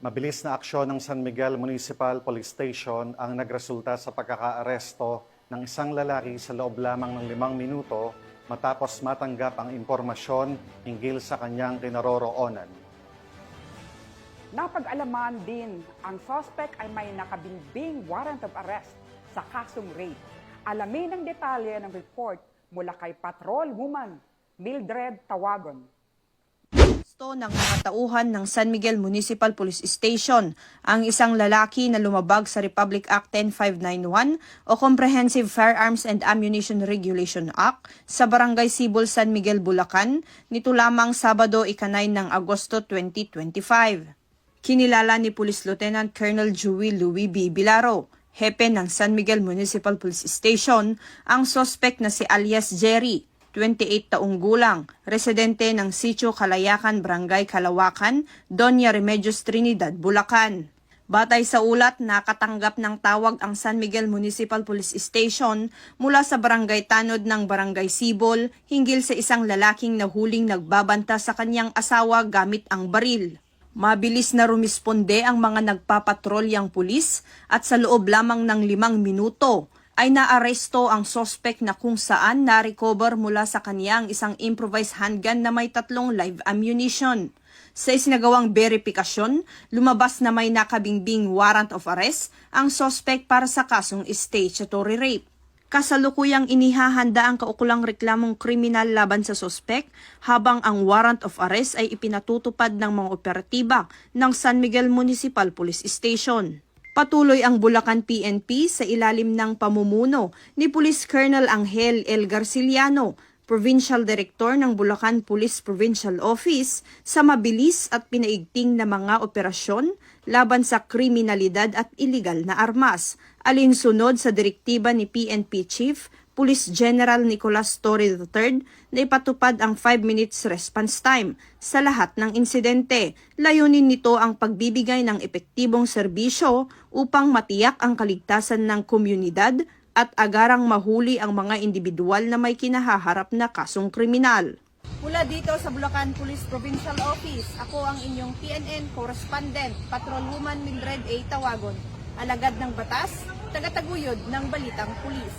Mabilis na aksyon ng San Miguel Municipal Police Station ang nagresulta sa pagkakaaresto ng isang lalaki sa loob lamang ng 5 minuto matapos matanggap ang impormasyon hinggil sa kanyang kinaroroonan. Napag-alaman din, ang suspect ay may nakabimbing warrant of arrest sa kasong rape. Alamin ang detalye ng report mula kay Patrol Woman Mildred Tawagon. Ng mga tauhan ng San Miguel Municipal Police Station ang isang lalaki na lumabag sa Republic Act 10591 o Comprehensive Firearms and Ammunition Regulation Act sa Barangay Sibol, San Miguel, Bulacan nito lamang Sabado 9 ng Agosto 2025. Kinilala ni Police Lieutenant Colonel Joey Louis B. Bilaro, hepe ng San Miguel Municipal Police Station, ang suspect na si alias Jerry, 28 taong gulang, residente ng Sitio Kalayakan, Barangay Kalawakan, Doña Remedios Trinidad, Bulacan. Batay sa ulat, nakatanggap ng tawag ang San Miguel Municipal Police Station mula sa Barangay Tanod ng Barangay Sibol hinggil sa isang lalaking nahuling nagbabanta sa kanyang asawa gamit ang baril. Mabilis na rumisponde ang mga nagpapatrolyang pulis at sa loob lamang ng 5 minuto, ay naaresto ang suspect na kung saan na-recover mula sa kaniyang isang improvised handgun na may 3 live ammunition. Sa isinagawang verifikasyon, lumabas na may nakabingbing warrant of arrest ang suspect para sa kasong statutory rape. Kasalukuyang inihahanda ang kaukulang reklamong kriminal laban sa suspect habang ang warrant of arrest ay ipinatutupad ng mga operatiba ng San Miguel Municipal Police Station. Patuloy ang Bulacan PNP sa ilalim ng pamumuno ni Police Colonel Angel L. Garciliano, Provincial Director ng Bulacan Police Provincial Office, sa mabilis at pinaigting na mga operasyon laban sa kriminalidad at iligal na armas, alinsunod sa direktiba ni PNP Chief Police General Nicolas Torre III na ipatupad ang 5 minutes response time sa lahat ng insidente. Layunin nito ang pagbibigay ng epektibong serbisyo upang matiyak ang kaligtasan ng komunidad at agarang mahuli ang mga individual na may kinahaharap na kasong kriminal. Mula dito sa Bulacan Police Provincial Office, ako ang inyong PNN Correspondent, Patrol Woman Mildred A. Tawagon, alagad ng batas, tagataguyod ng Balitang Pulis.